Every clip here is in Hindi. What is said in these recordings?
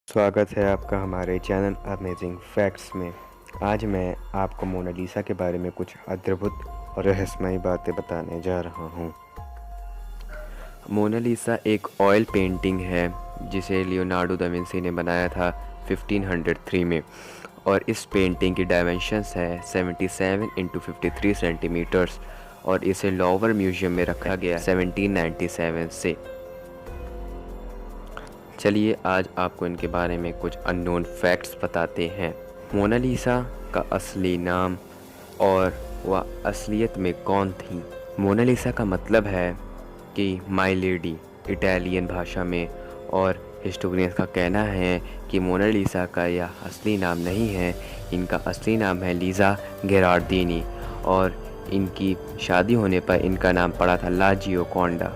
स्वागत है आपका हमारे चैनल अमेजिंग फैक्ट्स में। आज मैं आपको मोनालिसा के बारे में कुछ अद्भुत और रहस्यमयी बातें बताने जा रहा हूँ। मोनालिसा एक ऑयल पेंटिंग है जिसे लियोनार्डो दा विंसी ने बनाया था 1503 में और इस पेंटिंग की डायमेंशंस है 77 इंटू 53 सेंटीमीटर्स और इसे लोवर म्यूजियम में रखा गया 1797 से। चलिए आज आपको इनके बारे में कुछ अननोन फैक्ट्स बताते हैं। मोनालिसा का असली नाम और वह असलियत में कौन थी। मोनालिसा का मतलब है कि माय लेडी इटालियन भाषा में, और हिस्टोरियंस का कहना है कि मोनालिसा का यह असली नाम नहीं है, इनका असली नाम है लीज़ा गेरार्डिनी और इनकी शादी होने पर इनका नाम पड़ा था ला जियोकोंडा।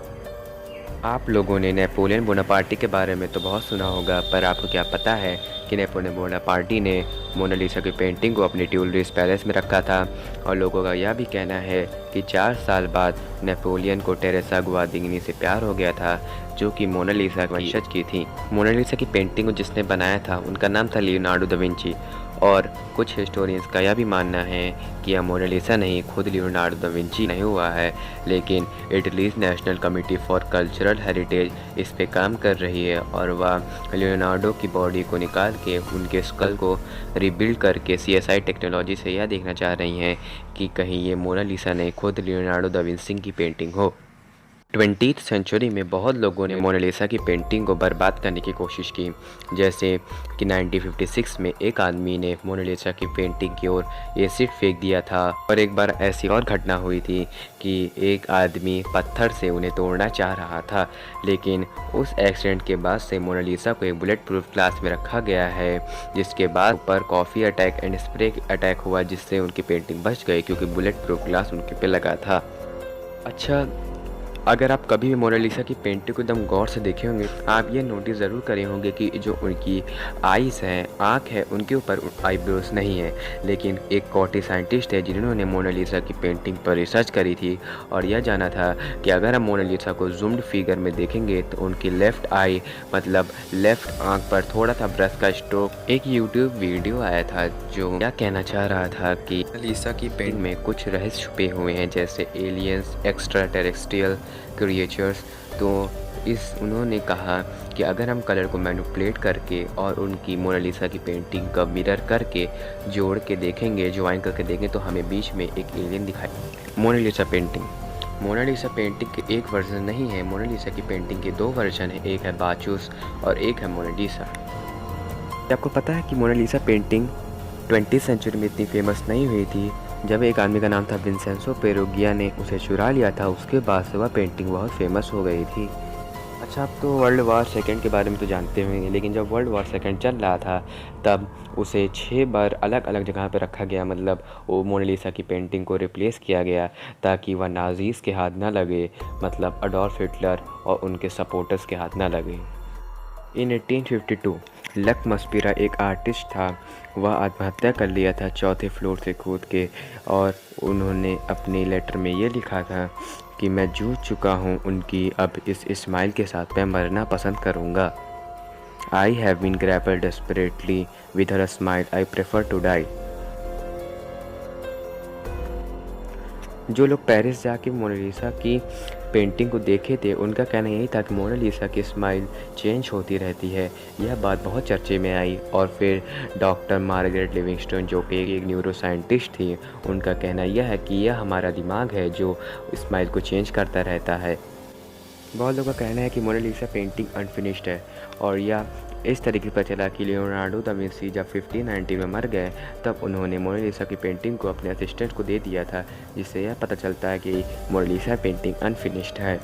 आप लोगों ने नेपोलियन बोनापार्टी के बारे में तो बहुत सुना होगा, पर आपको क्या पता है कि नेपोलियन बोनापार्टी ने मोनालिसा की पेंटिंग को अपने ट्यूलरिस पैलेस में रखा था। और लोगों का यह भी कहना है कि 4 साल बाद नेपोलियन को टेरेसा गुआदिग्नी से प्यार हो गया था, जो कि मोनालिसा के वंशज की थी। मोनालिसा की पेंटिंग को जिसने बनाया था उनका नाम था लियोनार्डो दा विंची, और कुछ हिस्टोरियंस का यह भी मानना है कि यह मोनालिसा नहीं, खुद लियोनार्डो दा विंची नहीं हुआ है, लेकिन Italy's national committee for cultural heritage इस पे काम कर रही है और वह लियोनार्डो की बॉडी को निकाल के उनके स्कल को रिबिल्ड करके सीएसआई टेक्नोलॉजी से यह देखना चाह रही हैं कि कहीं ये मोनालिसा नहीं, खुद लियोनार्डो दा विंची की पेंटिंग हो। 20th सेंचुरी में बहुत लोगों ने मोनालिसा की पेंटिंग को बर्बाद करने की कोशिश की, जैसे कि 1956 में एक आदमी ने मोनालिसा की पेंटिंग की ओर एसिड फेंक दिया था। और एक बार ऐसी और घटना हुई थी कि एक आदमी पत्थर से उन्हें तोड़ना चाह रहा था, लेकिन उस एक्सीडेंट के बाद से मोनालिसा को एक बुलेट प्रूफ ग्लास में रखा गया है, जिसके बाद ऊपर coffee attack and spray attack हुआ, जिससे उनकी पेंटिंग बच गई क्योंकि बुलेट प्रूफ ग्लास उनके पे लगा था। अच्छा, अगर आप कभी भी मोनालिसा की पेंटिंग को एकदम गौर से देखे होंगे, आप ये नोटिस ज़रूर करे होंगे कि जो उनकी आइज़ हैं, आँख है, उनके ऊपर आईब्रोज नहीं है। लेकिन एक स्कॉटिश साइंटिस्ट है जिन्होंने मोनालिसा की पेंटिंग पर रिसर्च करी थी और यह जाना था कि अगर हम मोनालिसा को जूम्ड फिगर में देखेंगे तो उनकी लेफ़्ट आई मतलब लेफ़्ट आँख पर थोड़ा था ब्रश का स्ट्रोक। एक यूट्यूब वीडियो आया था जो क्या कहना चाह रहा था कि मोनालिसा की पेंटिंग में कुछ रहस्य छुपे हुए हैं, जैसे एलियंस, एक्स्ट्रा टेरेस्ट्रियल क्रिएचर्स। तो उन्होंने कहा कि अगर हम कलर को मैनिपुलेट करके और उनकी मोनालिसा की पेंटिंग का मिरर करके जोड़ के देखेंगे, ज्वाइन करके देखेंगे, तो हमें बीच में एक एलियन दिखाई। मोनालिसा पेंटिंग के एक वर्जन नहीं है, मोनालिसा की पेंटिंग के 2 वर्जन है, एक है बाचूस और एक है मोनालिसा। आपको पता है कि मोनालिसा पेंटिंग 20th सेंचुरी में इतनी फेमस नहीं हुई थी। जब एक आदमी का नाम था विंसेंसो पेरुगिया ने उसे चुरा लिया था, उसके बाद से वह पेंटिंग बहुत फेमस हो गई थी। अच्छा, आप तो वर्ल्ड वार सेकेंड के बारे में तो जानते होंगे, लेकिन जब वर्ल्ड वार सेकेंड चल रहा था तब उसे 6 बार अलग अलग जगह पर रखा गया, मतलब वो मोनालिसा की पेंटिंग को रिप्लेस किया गया ताकि वह नाजीज़ के हाथ ना लगे, मतलब अडोल्फ हिटलर और उनके सपोर्टर्स के हाथ ना लगे। इन 1852 लक मस्पिरा एक आर्टिस्ट था, वह आत्महत्या कर लिया था 4थे फ्लोर से कूद के, और उन्होंने अपने लेटर में ये लिखा था कि मैं जूझ चुका हूँ उनकी अब इस स्माइल के साथ मैं मरना पसंद करूँगा। I have been grappled desperately with her smile, I prefer to die. जो लोग पेरिस जाके मोनालिसा की पेंटिंग को देखे थे, उनका कहना यही था कि मोनालिसा की स्माइल चेंज होती रहती है। यह बात बहुत चर्चे में आई और फिर डॉक्टर मार्गरेट लिविंगस्टन, जो कि एक न्यूरो साइंटिस्ट थी, उनका कहना यह है कि यह हमारा दिमाग है जो स्माइल को चेंज करता रहता है। बहुत लोगों का कहना है कि मोनालिसा पेंटिंग अनफिनिश्ड है, और यह इस तरीके पर चला कि लियोनार्डो दा विंसी जब 1590 में मर गए तब उन्होंने मोनालिसा की पेंटिंग को अपने असिस्टेंट को दे दिया था, जिससे यह पता चलता है कि मोनालिसा पेंटिंग अनफिनिश्ड है।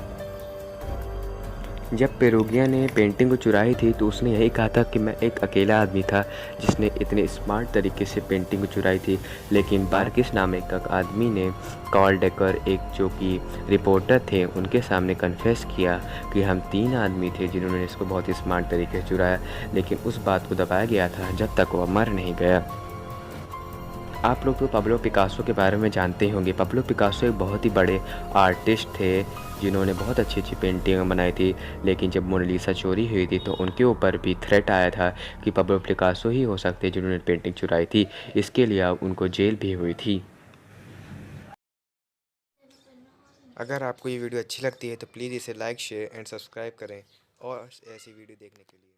जब पेरुगिया ने पेंटिंग को चुराई थी तो उसने यही कहा था कि मैं एक अकेला आदमी था जिसने इतने स्मार्ट तरीके से पेंटिंग को चुराई थी, लेकिन बार्किस नाम एक आदमी ने कार्ल डेकर, एक जो कि रिपोर्टर थे, उनके सामने कन्फेस किया कि हम 3 आदमी थे जिन्होंने इसको बहुत ही स्मार्ट तरीके से चुराया, लेकिन उस बात को दबाया गया था जब तक वह मर नहीं गया। आप लोग तो पाब्लो पिकासो के बारे में जानते ही होंगे। पाब्लो पिकासो एक बहुत ही बड़े आर्टिस्ट थे जिन्होंने बहुत अच्छी पेंटिंग बनाई थी। लेकिन जब मोनालिसा चोरी हुई थी तो उनके ऊपर भी थ्रेट आया था कि पाब्लो पिकासो ही हो सकते हैं जिन्होंने पेंटिंग चुराई थी। इसके लिए अब उनको जेल भी हुई थी। अगर आपको ये वीडियो अच्छी लगती है तो प्लीज़ इसे लाइक शेयर एंड सब्सक्राइब करें और ऐसी वीडियो देखने के लिए।